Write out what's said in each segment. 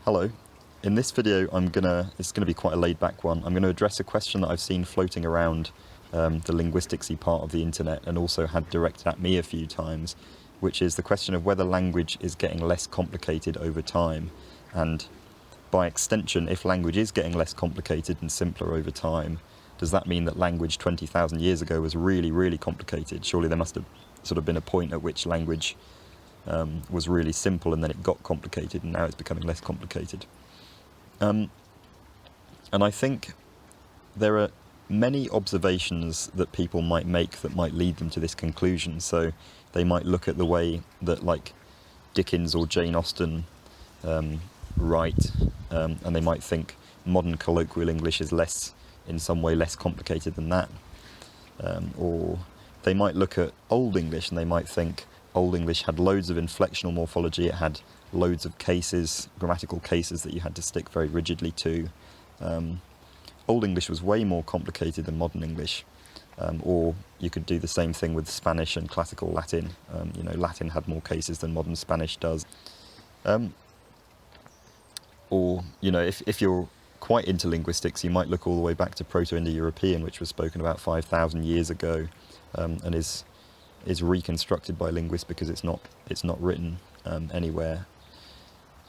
Hello. In this video, it's gonna be quite a laid-back one. I'm going to address a question that I've seen floating around the linguisticsy part of the internet, and also had directed at me a few times, which is the question of whether language is getting less complicated over time, and by extension, if language is getting less complicated and simpler over time, does that mean that language 20,000 years ago was really, really complicated? Surely there must have sort of been a point at which language was really simple and then it got complicated, and now it's becoming less complicated. And I think there are many observations that people might make that might lead them to this conclusion. So they might look at the way that, like, Dickens or Jane Austen write, and they might think modern colloquial English is in some way less complicated than that. Or they might look at Old English and they might think Old English had loads of inflectional morphology, it had loads of cases, grammatical cases that you had to stick very rigidly to. Old English was way more complicated than modern English. Or you could do the same thing with Spanish and classical Latin. Latin had more cases than modern Spanish does. Or, if you're quite into linguistics, you might look all the way back to Proto-Indo-European, which was spoken about 5,000 years ago, and is reconstructed by linguists because it's not written anywhere,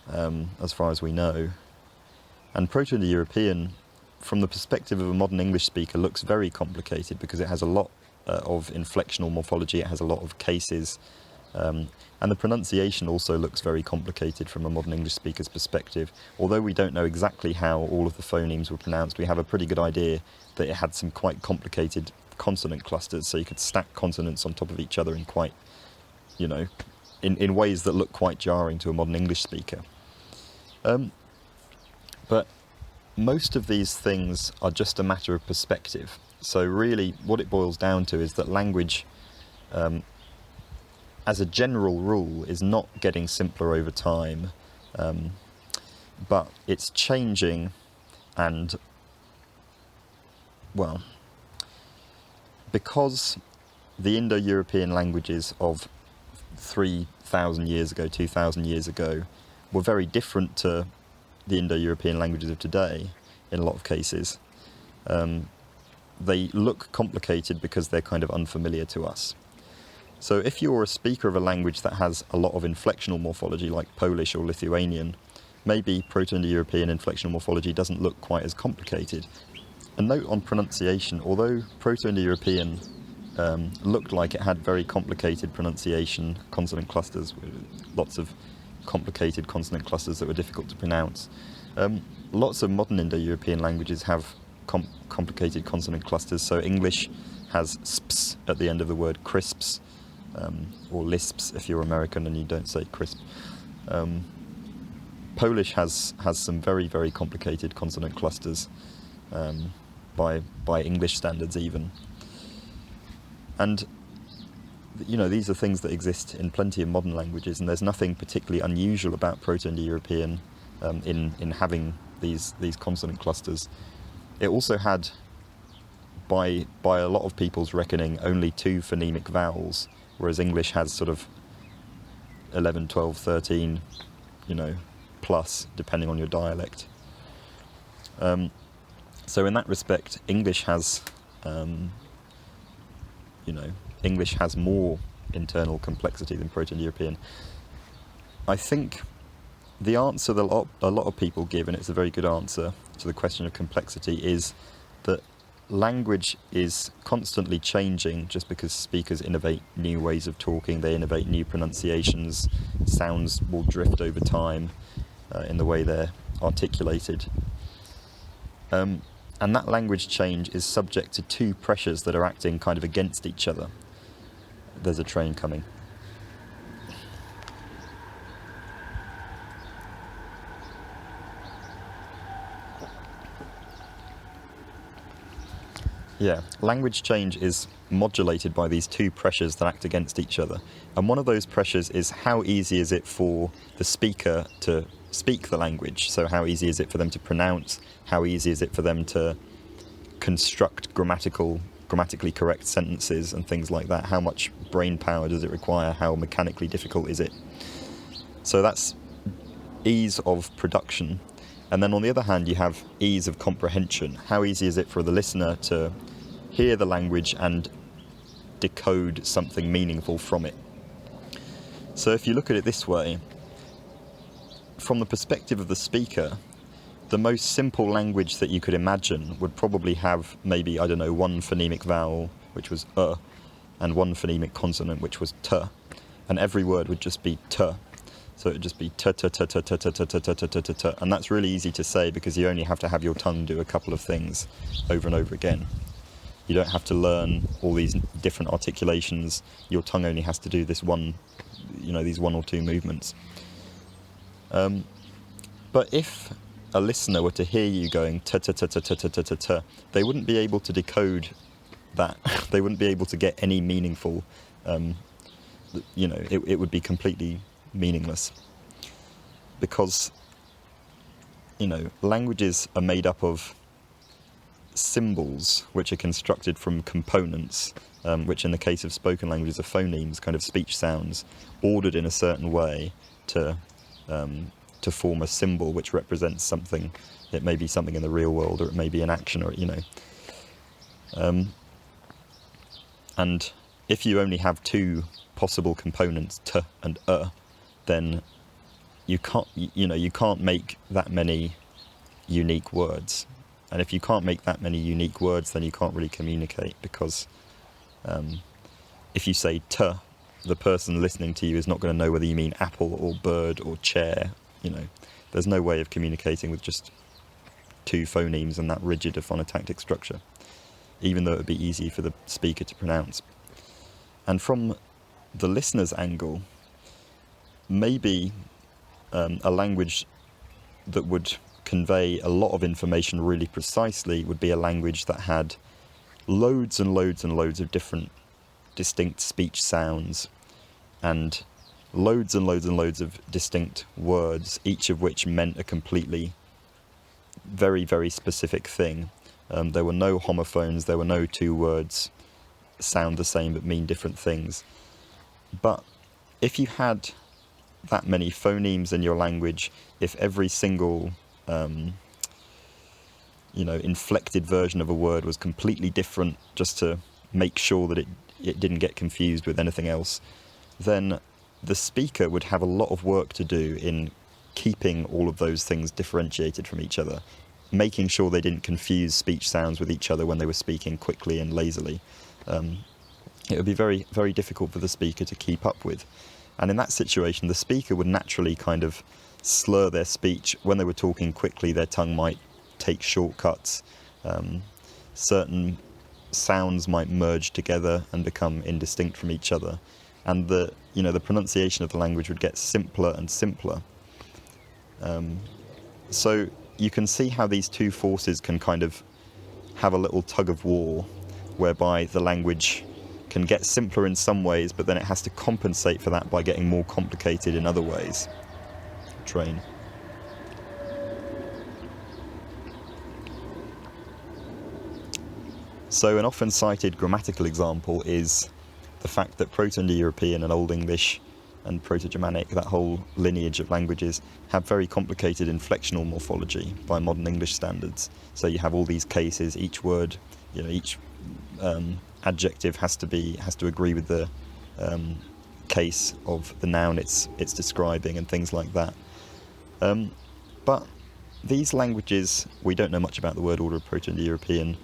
as far as we know. And Proto-Indo-European, from the perspective of a modern English speaker, looks very complicated because it has a lot of inflectional morphology, it has a lot of cases, and the pronunciation also looks very complicated from a modern English speaker's perspective. Although we don't know exactly how all of the phonemes were pronounced, we have a pretty good idea that it had some quite complicated consonant clusters, so you could stack consonants on top of each other in quite, in ways that look quite jarring to a modern English speaker. But most of these things are just a matter of perspective. So really what it boils down to is that language, as a general rule, is not getting simpler over time, but it's changing, and, well, because the Indo-European languages of 3,000 years ago, 2,000 years ago, were very different to the Indo-European languages of today, in a lot of cases. They look complicated because they're kind of unfamiliar to us. So if you're a speaker of a language that has a lot of inflectional morphology, like Polish or Lithuanian, maybe Proto-Indo-European inflectional morphology doesn't look quite as complicated. A note on pronunciation: although Proto-Indo-European looked like it had very complicated pronunciation, consonant clusters, lots of complicated consonant clusters that were difficult to pronounce, lots of modern Indo-European languages have complicated consonant clusters. So English has sps at the end of the word crisps, or lisps if you're American and you don't say crisp. Polish has some very, very complicated consonant clusters, by English standards even. And these are things that exist in plenty of modern languages, and there's nothing particularly unusual about Proto-Indo-European in having these consonant clusters. It also had, by a lot of people's reckoning, only 2 phonemic vowels, whereas English has sort of 11, 12, 13, plus, depending on your dialect. So in that respect, English has more internal complexity than Proto-Indo-European. I think the answer that a lot of people give, and it's a very good answer to the question of complexity, is that language is constantly changing just because speakers innovate new ways of talking, they innovate new pronunciations, sounds will drift over time in the way they're articulated. And that language change is subject to 2 pressures that are acting kind of against each other. There's a train coming. Yeah, language change is modulated by these 2 pressures that act against each other. And one of those pressures is how easy is it for the speaker to speak the language? So how easy is it for them to pronounce? How easy is it for them to construct grammatically correct sentences and things like that? How much brain power does it require? How mechanically difficult is it? So that's ease of production. And then on the other hand, you have ease of comprehension. How easy is it for the listener to hear the language and decode something meaningful from it? So if you look at it this way, from the perspective of the speaker, the most simple language that you could imagine would probably have maybe, I don't know, one phonemic vowel, which was and one phonemic consonant, which was t, and every word would just be t. So it would just be t, t, t, t, t, t, t, t, t, t, t, t, and that's really easy to say because you only have to have your tongue do a couple of things over and over again. You don't have to learn all these different articulations. Your tongue only has to do this one, these one or two movements. But if a listener were to hear you going t t t t t t t t t, they wouldn't be able to decode that. They wouldn't be able to get any meaningful. It would be completely meaningless because languages are made up of symbols which are constructed from components, which in the case of spoken languages are phonemes, kind of speech sounds, ordered in a certain way to form a symbol which represents something. It may be something in the real world, or it may be an action, or and if you only have two possible components, t and then you can't make that many unique words. And if you can't make that many unique words, then you can't really communicate, because if you say t, the person listening to you is not going to know whether you mean apple or bird or chair. There's no way of communicating with just two phonemes and that rigid a phonotactic structure, even though it would be easy for the speaker to pronounce. And from the listener's angle, maybe a language that would convey a lot of information really precisely would be a language that had loads and loads and loads of different distinct speech sounds and loads and loads and loads of distinct words, each of which meant a completely very, very specific thing. There were no homophones, there were no two words sound the same but mean different things. But if you had that many phonemes in your language, if every single inflected version of a word was completely different just to make sure that it didn't get confused with anything else, then the speaker would have a lot of work to do in keeping all of those things differentiated from each other, making sure they didn't confuse speech sounds with each other when they were speaking quickly and lazily. It would be very, very difficult for the speaker to keep up with. And in that situation, the speaker would naturally kind of slur their speech. When they were talking quickly, their tongue might take shortcuts. Certain sounds might merge together and become indistinct from each other. And the pronunciation of the language would get simpler and simpler. So you can see how these two forces can kind of have a little tug of war, whereby the language can get simpler in some ways, but then it has to compensate for that by getting more complicated in other ways. Train. So an often cited grammatical example is the fact that Proto-Indo-European and Old English and Proto-Germanic, that whole lineage of languages, have very complicated inflectional morphology by modern English standards. So you have all these cases, each word, each adjective has to agree with the case of the noun it's describing and things like that. But these languages, we don't know much about the word order of Proto-Indo-European,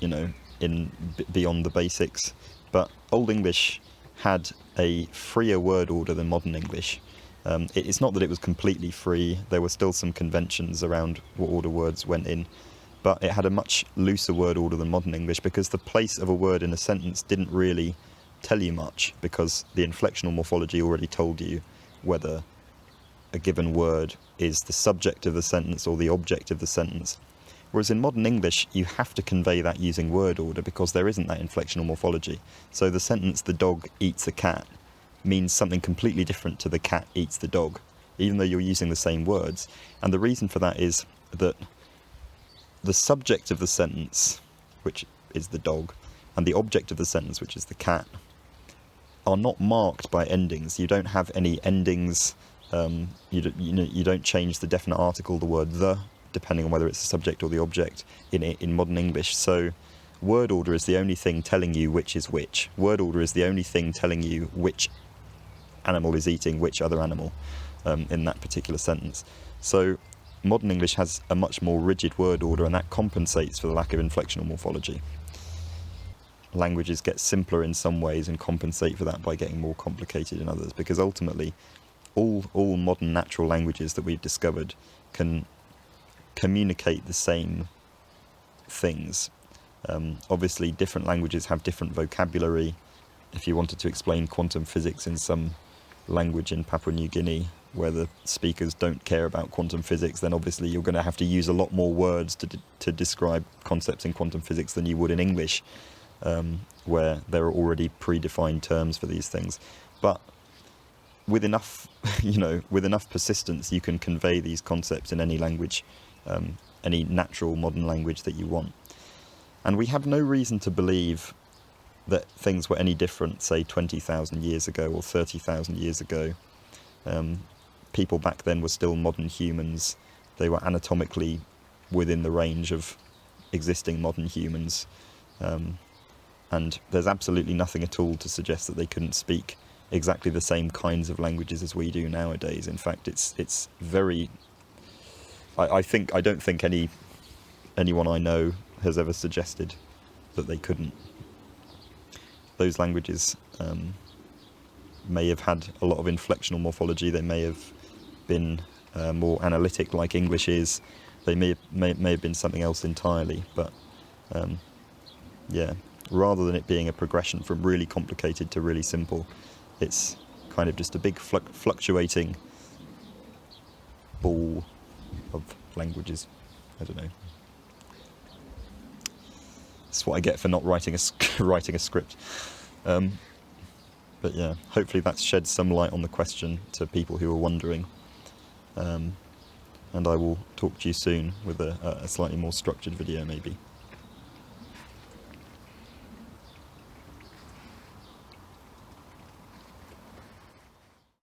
beyond the basics. But Old English had a freer word order than modern English. It's not that it was completely free. There were still some conventions around what order words went in. But it had a much looser word order than modern English, because the place of a word in a sentence didn't really tell you much, because the inflectional morphology already told you whether a given word is the subject of the sentence or the object of the sentence. Whereas in modern English, you have to convey that using word order because there isn't that inflectional morphology. So the sentence, the dog eats a cat, means something completely different to the cat eats the dog, even though you're using the same words. And the reason for that is that the subject of the sentence, which is the dog, and the object of the sentence, which is the cat, are not marked by endings. You don't have any endings You don't change the definite article, the word the, depending on whether it's the subject or the object in modern English. So word order is the only thing telling you which is which. Word order is the only thing telling you which animal is eating which other animal in that particular sentence. So modern English has a much more rigid word order, and that compensates for the lack of inflectional morphology. Languages get simpler in some ways and compensate for that by getting more complicated in others, because ultimately all modern natural languages that we've discovered can communicate the same things. Obviously different languages have different vocabulary. If you wanted to explain quantum physics in some language in Papua New Guinea where the speakers don't care about quantum physics, then obviously you're going to have to use a lot more words to describe concepts in quantum physics than you would in English, where there are already predefined terms for these things. But with enough, with enough persistence, you can convey these concepts in any language, any natural modern language that you want. And we have no reason to believe that things were any different, say, 20,000 years ago or 30,000 years ago. People back then were still modern humans. They were anatomically within the range of existing modern humans. And there's absolutely nothing at all to suggest that they couldn't speak exactly the same kinds of languages as we do nowadays. In fact, it's very... I don't think anyone I know has ever suggested that they couldn't. Those languages may have had a lot of inflectional morphology. They may have been more analytic, like English is. They may have been something else entirely. But yeah, rather than it being a progression from really complicated to really simple, it's kind of just a big fluctuating ball of languages. I don't know. That's what I get for not writing a script. But yeah, hopefully that's shed some light on the question to people who are wondering. And I will talk to you soon with a slightly more structured video, maybe.